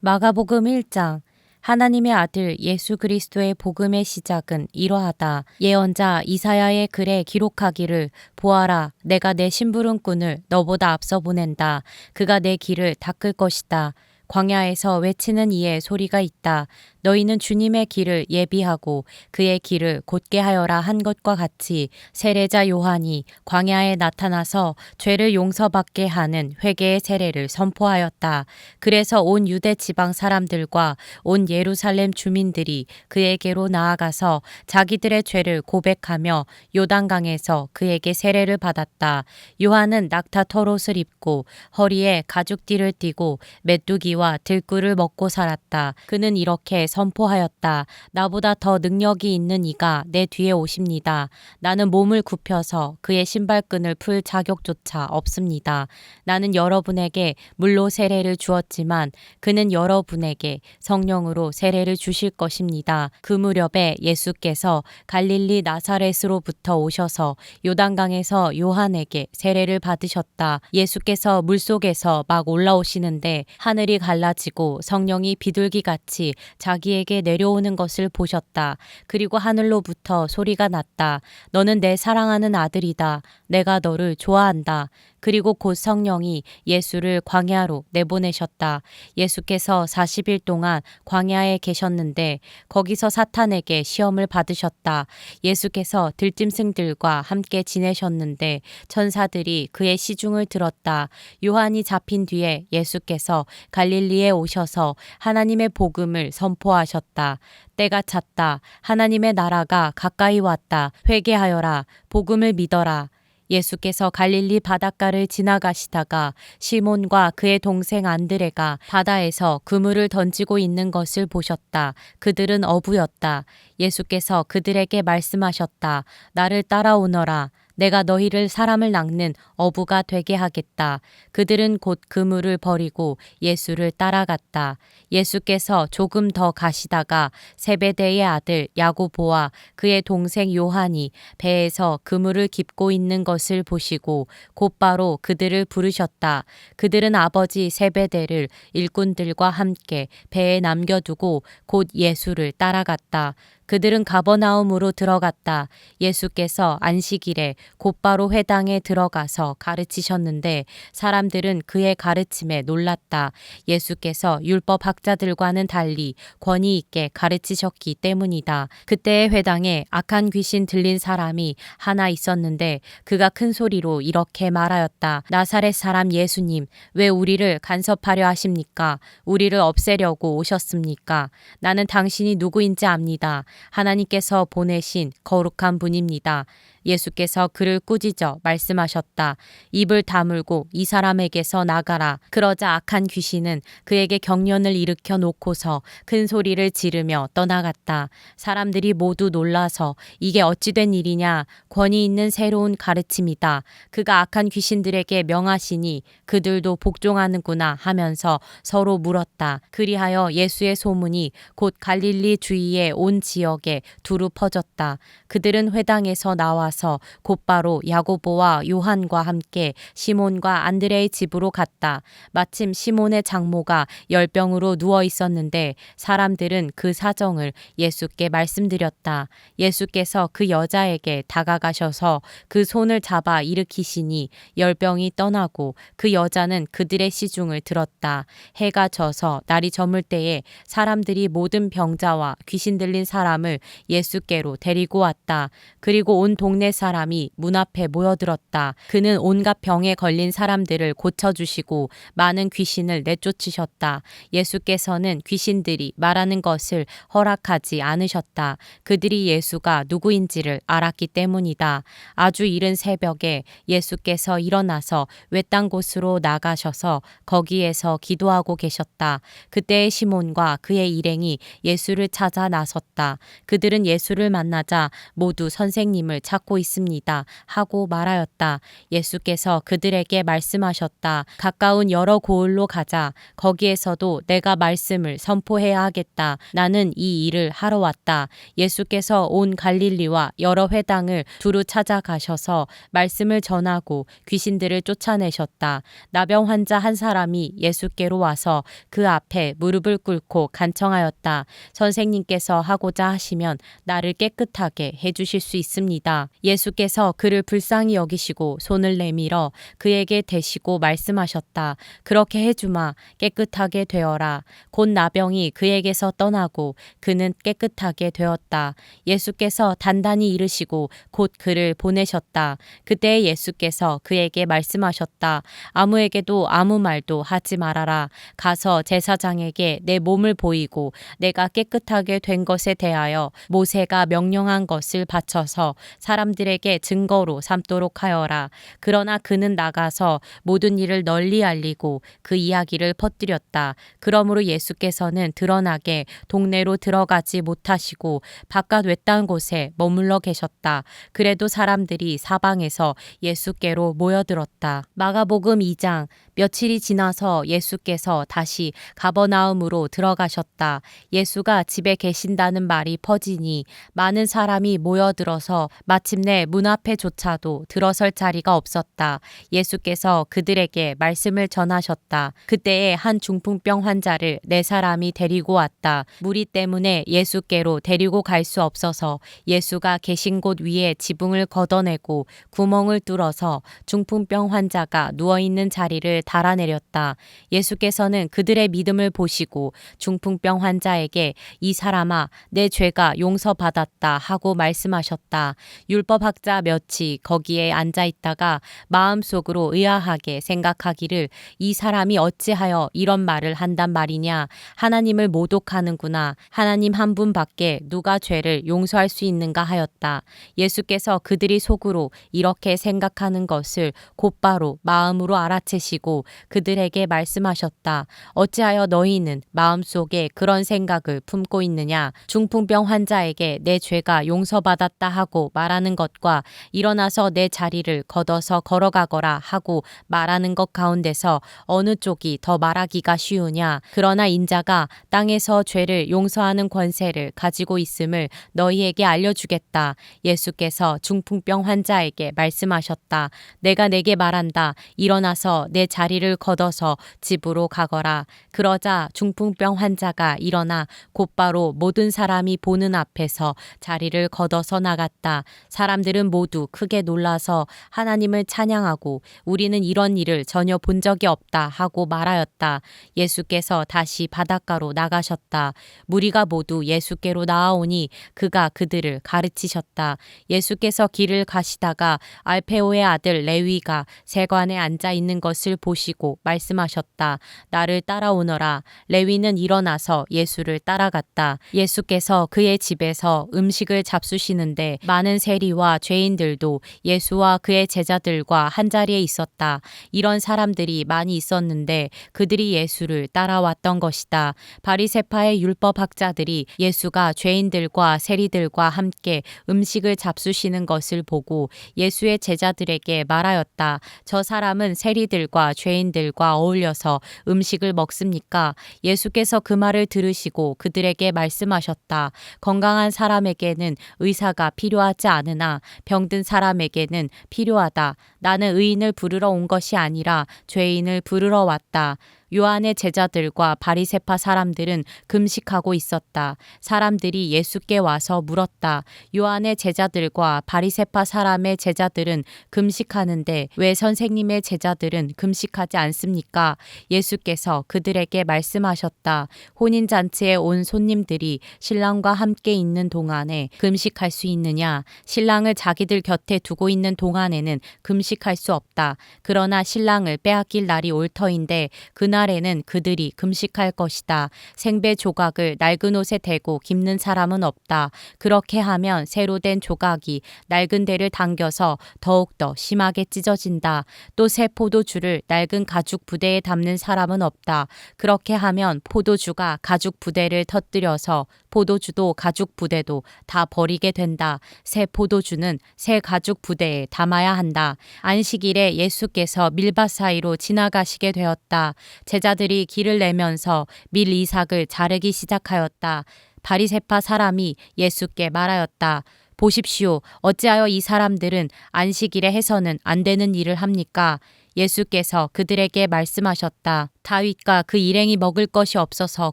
마가복음 1장. 하나님의 아들 예수 그리스도의 복음의 시작은 이러하다. 예언자 이사야의 글에 기록하기를 보아라, 내가 내 심부름꾼을 너보다 앞서 보낸다. 그가 내 길을 닦을 것이다. 광야에서 외치는 이의 소리가 있다. 너희는 주님의 길을 예비하고 그의 길을 곧게 하여라 한 것과 같이 세례자 요한이 광야에 나타나서 죄를 용서받게 하는 회개의 세례를 선포하였다. 그래서 온 유대 지방 사람들과 온 예루살렘 주민들이 그에게로 나아가서 자기들의 죄를 고백하며 요단강에서 그에게 세례를 받았다. 요한은 낙타 털옷을 입고 허리에 가죽띠를 띠고 메뚜기와 들꿀을 먹고 살았다. 그는 이렇게 선포하였다. 나보다 더 능력이 있는 이가 내 뒤에 오십니다. 나는 몸을 굽혀서 그의 신발끈을 풀 자격조차 없습니다. 나는 여러분에게 물로 세례를 주었지만 그는 여러분에게 성령으로 세례를 주실 것입니다. 그 무렵에 예수께서 갈릴리 나사렛으로부터 오셔서 요단강에서 요한에게 세례를 받으셨다. 예수께서 물속에서 막 올라오시는데 하늘이 갈라지고 성령이 비둘기같이 자기에게 내려오는 것을 보셨다. 그리고 하늘로부터 소리가 났다. 너는 내 사랑하는 아들이다. 내가 너를 좋아한다. 그리고 곧 성령이 예수를 광야로 내보내셨다. 예수께서 40일 동안 광야에 계셨는데 거기서 사탄에게 시험을 받으셨다. 예수께서 들짐승들과 함께 지내셨는데 천사들이 그의 시중을 들었다. 요한이 잡힌 뒤에 예수께서 갈릴리에 오셔서 하나님의 복음을 선포하셨다. 때가 찼다. 하나님의 나라가 가까이 왔다. 회개하여라. 복음을 믿어라. 예수께서 갈릴리 바닷가를 지나가시다가 시몬과 그의 동생 안드레가 바다에서 그물을 던지고 있는 것을 보셨다. 그들은 어부였다. 예수께서 그들에게 말씀하셨다. 나를 따라오너라. 내가 너희를 사람을 낚는 어부가 되게 하겠다. 그들은 곧 그물을 버리고 예수를 따라갔다. 예수께서 조금 더 가시다가 세베대의 아들 야고보와 그의 동생 요한이 배에서 그물을 깁고 있는 것을 보시고 곧바로 그들을 부르셨다. 그들은 아버지 세베대를 일꾼들과 함께 배에 남겨두고 곧 예수를 따라갔다. 그들은 가버나움으로 들어갔다. 예수께서 안식일에 곧바로 회당에 들어가서 가르치셨는데 사람들은 그의 가르침에 놀랐다. 예수께서 율법학자들과는 달리 권위 있게 가르치셨기 때문이다. 그때의 회당에 악한 귀신 들린 사람이 하나 있었는데 그가 큰 소리로 이렇게 말하였다. 나사렛 사람 예수님, 왜 우리를 간섭하려 하십니까? 우리를 없애려고 오셨습니까? 나는 당신이 누구인지 압니다. 하나님께서 보내신 거룩한 분입니다. 예수께서 그를 꾸짖어 말씀하셨다. 입을 다물고 이 사람에게서 나가라. 그러자 악한 귀신은 그에게 경련을 일으켜 놓고서 큰 소리를 지르며 떠나갔다. 사람들이 모두 놀라서 이게 어찌 된 일이냐? 권위 있는 새로운 가르침이다. 그가 악한 귀신들에게 명하시니 그들도 복종하는구나 하면서 서로 물었다. 그리하여 예수의 소문이 곧 갈릴리 주위의 온 지역에 두루 퍼졌다. 그들은 회당에서 나와서 곧바로 야고보와 요한과 함께 시몬과 안드레의 집으로 갔다. 마침 시몬의 장모가 열병으로 누워 있었는데 사람들은 그 사정을 예수께 말씀드렸다. 예수께서 그 여자에게 다가가셔서 그 손을 잡아 일으키시니 열병이 떠나고 그 여자는 그들의 시중을 들었다. 해가 져서 날이 저물 때에 사람들이 모든 병자와 귀신 들린 사람을 예수께로 데리고 왔다. 그리고 온 동네 사람이 문 앞에 모여들었다. 그는 온갖 병에 걸린 사람들을 고쳐주시고 많은 귀신을 내쫓으셨다. 예수께서는 귀신들이 말하는 것을 허락하지 않으셨다. 그들이 예수가 누구인지를 알았기 때문이다. 아주 이른 새벽에 예수께서 일어나서 외딴 곳으로 나가셔서 거기에서 기도하고 계셨다. 그때의 시몬과 그의 일행이 예수를 찾아 나섰다. 그들은 예수를 만나자 모두 선생님을 찾고 하고 있습니다. 하고 말하였다. 예수께서 그들에게 말씀하셨다. 가까운 여러 고을로 가자. 거기에서도 내가 말씀을 선포해야 하겠다. 나는 이 일을 하러 왔다. 예수께서 온 갈릴리와 여러 회당을 두루 찾아가셔서 말씀을 전하고 귀신들을 쫓아내셨다. 나병 환자 한 사람이 예수께로 와서 그 앞에 무릎을 꿇고 간청하였다. 선생님께서 하고자 하시면 나를 깨끗하게 해주실 수 있습니다. 예수께서 그를 불쌍히 여기시고 손을 내밀어 그에게 대시고 말씀하셨다. 그렇게 해주마. 깨끗하게 되어라. 곧 나병이 그에게서 떠나고 그는 깨끗하게 되었다. 예수께서 단단히 이르시고 곧 그를 보내셨다. 그때 예수께서 그에게 말씀하셨다. 아무에게도 아무 말도 하지 말아라. 가서 제사장에게 내 몸을 보이고 내가 깨끗하게 된 것에 대하여 모세가 명령한 것을 바쳐서 사람들에게 증거로 삼도록 하여라. 그러나 그는 나가서 모든 일을 널리 알리고 그 이야기를 퍼뜨렸다. 그러므로 예수께서는 드러나게 동네로 들어가지 못하시고 바깥 외딴 곳에 머물러 계셨다. 그래도 사람들이 사방에서 예수께로 모여들었다. 마가복음 2장. 며칠이 지나서 예수께서 다시 가버나움으로 들어가셨다. 예수가 집에 계신다는 말이 퍼지니 많은 사람이 모여들어서 마침내 문 앞에조차도 들어설 자리가 없었다. 예수께서 그들에게 말씀을 전하셨다. 그때에 한 중풍병 환자를 4사람이 데리고 왔다. 무리 때문에 예수께로 데리고 갈 수 없어서 예수가 계신 곳 위에 지붕을 걷어내고 구멍을 뚫어서 중풍병 환자가 누워있는 자리를 달아내렸다. 예수께서는 그들의 믿음을 보시고 중풍병 환자에게 이 사람아 내 죄가 용서받았다 하고 말씀하셨다. 율법학자 몇이 거기에 앉아있다가 마음속으로 의아하게 생각하기를 이 사람이 어찌하여 이런 말을 한단 말이냐. 하나님을 모독하는구나. 하나님 한 분밖에 누가 죄를 용서할 수 있는가 하였다. 예수께서 그들이 속으로 이렇게 생각하는 것을 곧바로 마음으로 알아채시고 그들에게 말씀하셨다. 어찌하여 너희는 마음속에 그런 생각을 품고 있느냐. 중풍병 환자에게 내 죄가 용서받았다 하고 말하는 것과 일어나서 내 자리를 걷어서 걸어가거라 하고 말하는 것 가운데서 어느 쪽이 더 말하기가 쉬우냐. 그러나 인자가 땅에서 죄를 용서하는 권세를 가지고 있음을 너희에게 알려주겠다. 예수께서 중풍병 환자에게 말씀하셨다. 내가 내게 말한다. 일어나서 내 자리를 걷어서 집으로 가거라. 그러자 중풍병 환자가 일어나 곧바로 모든 사람이 보는 앞에서 자리를 걷어서 나갔다. 사람들은 모두 크게 놀라서 하나님을 찬양하고 우리는 이런 일을 전혀 본 적이 없다 하고 말하였다. 예수께서 다시 바닷가로 나가셨다. 무리가 모두 예수께로 나아오니 그가 그들을 가르치셨다. 예수께서 길을 가시다가 알페오의 아들 레위가 세관에 앉아 있는 것을 보시고 말씀하셨다. 나를 따라오너라. 레위는 일어나서 예수를 따라갔다. 예수께서 그의 집에서 음식을 잡수시는데 많은 세리와 죄인들도 예수와 그의 제자들과 한자리에 있었다. 이런 사람들이 많이 있었는데 그들이 예수를 따라왔던 것이다. 바리새파의 율법학자들이 예수가 죄인들과 세리들과 함께 음식을 잡수시는 것을 보고 예수의 제자들에게 말하였다. 저 사람은 세리들과 죄인들과 어울려서 음식을 먹습니까? 예수께서 그 말을 들으시고 그들에게 말씀하셨다. 건강한 사람에게는 의사가 필요하지 않으나 병든 사람에게는 필요하다. 나는 의인을 부르러 온 것이 아니라 죄인을 부르러 왔다. 요한의 제자들과 바리새파 사람들은 금식하고 있었다. 사람들이 예수께 와서 물었다. 요한의 제자들과 바리새파 사람의 제자들은 금식하는데 왜 선생님의 제자들은 금식하지 않습니까? 예수께서 그들에게 말씀하셨다. 혼인잔치에 온 손님들이 신랑과 함께 있는 동안에 금식할 수 있느냐? 신랑을 자기들 곁에 두고 있는 동안에는 금식할 수 없다. 그러나 신랑을 빼앗길 날이 올 터인데 그날에는 그들이 금식할 것이다. 생배 조각을 낡은 옷에 대고 깁는 사람은 없다. 그렇게 하면 새로 된 조각이 낡은 데를 당겨서 더욱더 심하게 찢어진다. 또 새 포도주를 낡은 가죽 부대에 담는 사람은 없다. 그렇게 하면 포도주가 가죽 부대를 터뜨려서 포도주도 가죽 부대도 다 버리게 된다. 새 포도주는 새 가죽 부대에 담아야 한다. 안식일에 예수께서 밀밭 사이로 지나가시게 되었다. 제자들이 길을 내면서 밀 이삭을 자르기 시작하였다. 바리새파 사람이 예수께 말하였다. 보십시오. 어찌하여 이 사람들은 안식일에 해서는 안 되는 일을 합니까? 예수께서 그들에게 말씀하셨다. 다윗과 그 일행이 먹을 것이 없어서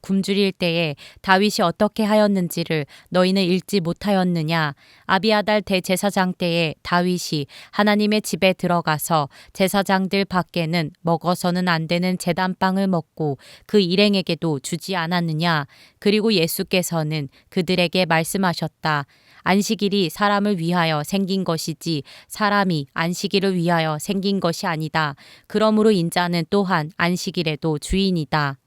굶주릴 때에 다윗이 어떻게 하였는지를 너희는 읽지 못하였느냐? 아비아달 대제사장 때에 다윗이 하나님의 집에 들어가서 제사장들 밖에는 먹어서는 안 되는 제단빵을 먹고 그 일행에게도 주지 않았느냐? 그리고 예수께서는 그들에게 말씀하셨다. 안식일이 사람을 위하여 생긴 것이지 사람이 안식일을 위하여 생긴 것이 아니다. 그러므로 인자는 또한 안식일에도 주인이다.